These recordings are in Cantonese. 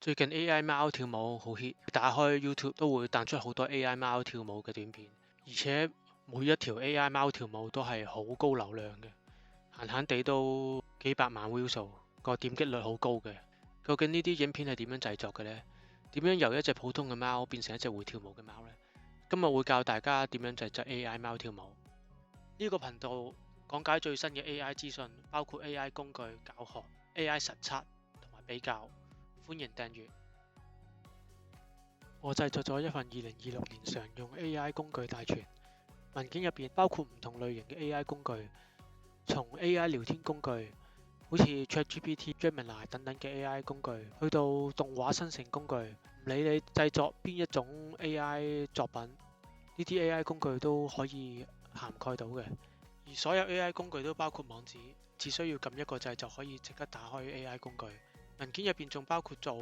最近 AI 貓跳舞好 hit，打開 YouTube 都會彈出好多 AI 貓跳舞嘅短片，而且每一條 AI 貓跳舞都係好高流量嘅，閒閒地都幾百萬 view 數，個點擊率好高嘅。究竟呢啲影片係點樣製作嘅呢？點樣由一隻普通嘅貓變成一隻會跳舞嘅貓呢？今日會教大家點樣製作 AI 貓跳舞。呢個頻道講解最新嘅 AI 資訊，包括 AI 工具教學、AI 實測同埋比較。歡迎訂閱。我製作咗一份2026年常用 AI 工具大全，文件入邊包括唔同類型嘅 AI 工具，從 AI 聊天工具，好似 ChatGPT、Gemini 等等嘅 AI 工具，去到動畫生成工具，唔理你製作邊一種 AI 作品，呢啲 AI 工具都可以涵蓋到嘅。而所有 AI 工具都包括網址，只需要撳一個掣就可以即刻打開 AI 工具。文件入邊仲包括做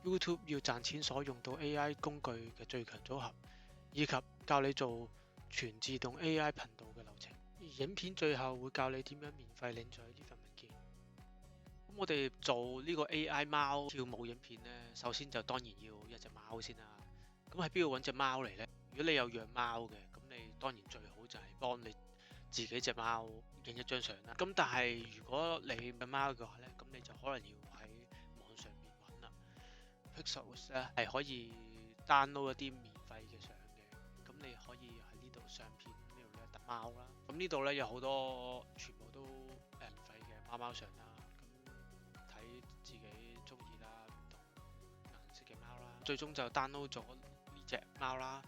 YouTube 要賺錢所用到 AI 工具嘅最強組合，以及教你做全自動 AI 頻道嘅流程。而影片最後會教你點樣免費領取呢份文件。咁我哋做呢個 AI 貓跳舞影片呢，首先就當然要一隻貓先啦。咁喺邊度揾隻貓嚟呢？如果你有養貓嘅，咁你當然最好就係幫你自己隻貓影一張相啦。咁但係如果你養貓嘅話呢，咁你就可能要喺網上面揾啦。Pixels 咧係可以 download 一啲免費嘅相嘅，咁你可以喺呢度相片呢度咧揼貓啦。咁呢度咧有好多全部都免費嘅貓貓相啦。咁睇自己中意啦，唔同顏色嘅貓啦。最終就 download 咗呢隻貓啦。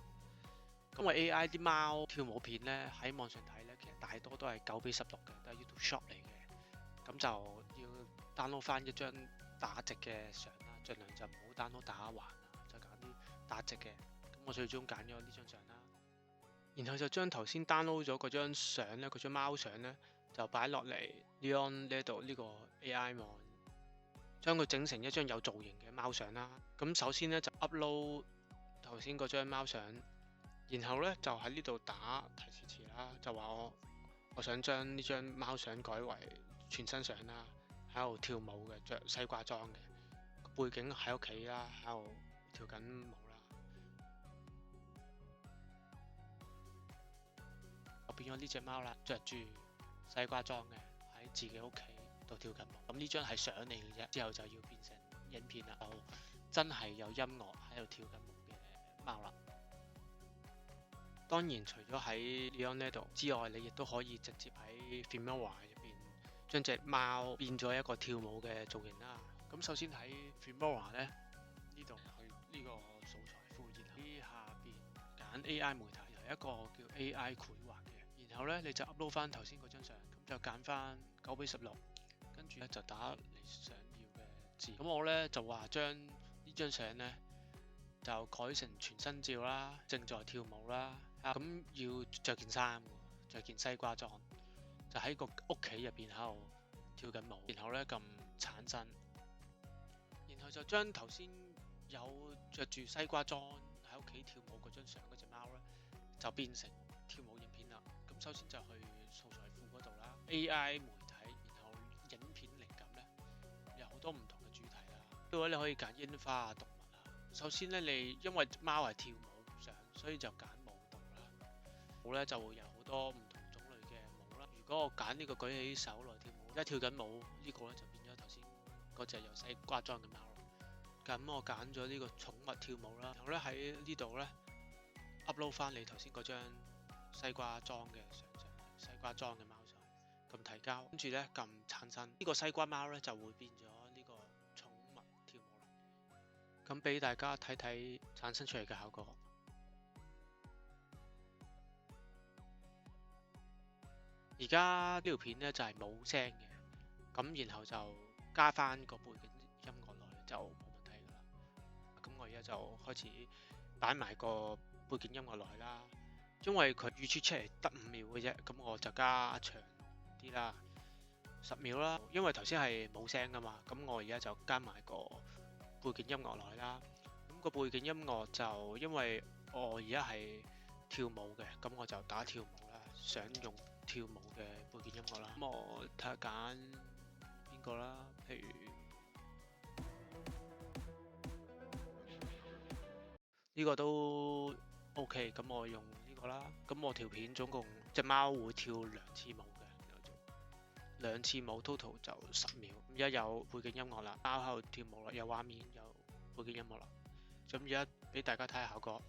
因為 AI 啲貓跳舞片咧喺網上睇咧，其實大多都係9:16嘅，都係 YouTube Short 嚟嘅。咁就要 download 翻一張打直嘅相啦，盡量就唔好 download 打橫啊，就揀啲打直嘅。咁我最終揀咗呢張相啦，然後就將頭先 download 咗嗰張相咧，嗰張貓相咧就擺落嚟 Leon 呢度呢個 AI 網，將佢整成一張有造型嘅貓相啦。咁首先咧就 upload 頭先嗰張貓相。然後咧就喺呢度打提示詞啦，就話我想將呢張貓相改為全身相啦，喺度跳舞嘅，着西瓜裝嘅，背景喺屋企啦，喺度跳緊舞啦。我變咗呢隻貓啦，着住西瓜裝嘅，喺自己屋企度跳緊舞。咁呢張係相嚟嘅啫，之後就要變成影片啦，就真係有音樂喺度跳緊舞嘅貓啦。當然，除咗喺 Leon 呢度之外，你亦都可以直接喺 Filmora 入邊將隻貓變咗一個跳舞嘅造型啦。咁首先喺 Filmora 咧呢度去呢個素材庫，然後喺下邊揀 AI 媒體，有一個叫 AI 繪畫嘅。然後咧你就 upload 翻頭先嗰張相，咁就揀翻9:16，跟住咧就打你想要嘅字。咁我咧就話將呢張相咧就改成全身照啦，正在跳舞啦。咁要着件衫，着件西瓜裝，就喺個屋企入邊喺度跳緊舞。然後咧撳產生，然後就將頭先有着住西瓜裝喺屋企跳舞嗰張相嗰隻貓咧，就變成跳舞影片啦。咁首先就去素材庫嗰度啦 ，AI 媒體，然後影片靈感咧有好多唔同嘅主題啦。呢個你可以揀櫻花啊、動物啊。首先咧你因為貓係跳舞相，所以就揀舞咧就會有好多唔同種類嘅舞啦。如果我揀呢個舉起手來跳舞，而家跳緊舞呢個咧就變咗頭先嗰隻有西瓜裝嘅貓啦。咁我揀咗呢個寵物跳舞啦，然後咧喺呢度咧 upload 翻你頭先嗰張西瓜裝嘅相上去，西瓜裝嘅貓相，撳提交，跟住咧撳產生，呢個西瓜貓咧就會變咗呢個寵物跳舞啦。咁俾大家睇睇產生出嚟嘅效果。而家呢條片咧就係冇聲嘅，咁然後就加翻個背景音樂落去就冇問題噶啦。咁我而家就開始擺埋個背景音樂落去啦，因為佢預設出嚟得5秒嘅啫，咁我就加長啲啦，10秒啦。因為頭先係冇聲噶嘛，咁我而家就加埋個背景音樂落去啦。咁個背景音樂就因為我而家係跳舞嘅，咁我就打跳舞啦，想用跳舞嘅背景音樂啦。咁我睇下揀邊個啦，譬如呢個都 OK，咁我用呢個啦。咁我條片總共隻貓會跳2次舞嘅，2次舞 total 就10秒。咁而家有背景音樂啦，貓喺度跳舞啦，有畫面有背景音樂啦。咁而家俾大家睇下效果。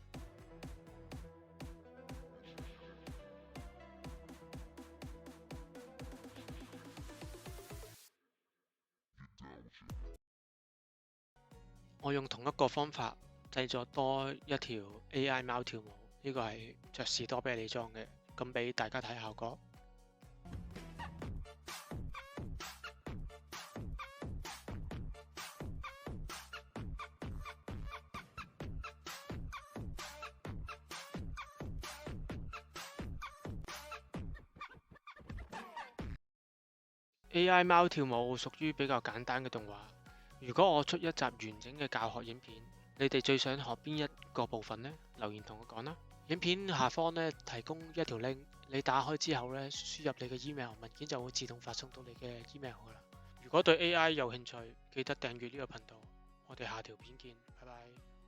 我用同一個方法製作多一條 AI 貓跳舞，呢個係着士多啤梨裝嘅，咁俾大家睇效果。AI 貓跳舞屬於比較簡單嘅動畫。如果我出一集完整嘅教學影片，你哋最想學邊一個部分呢？留言同我講啦。影片下方呢，提供一條 link，你打開之後呢，輸入你嘅 email，文件就會自動發送到你嘅 email 噶啦。如果對 AI 有興趣，記得訂閱呢個頻道。我哋下條片見，拜拜。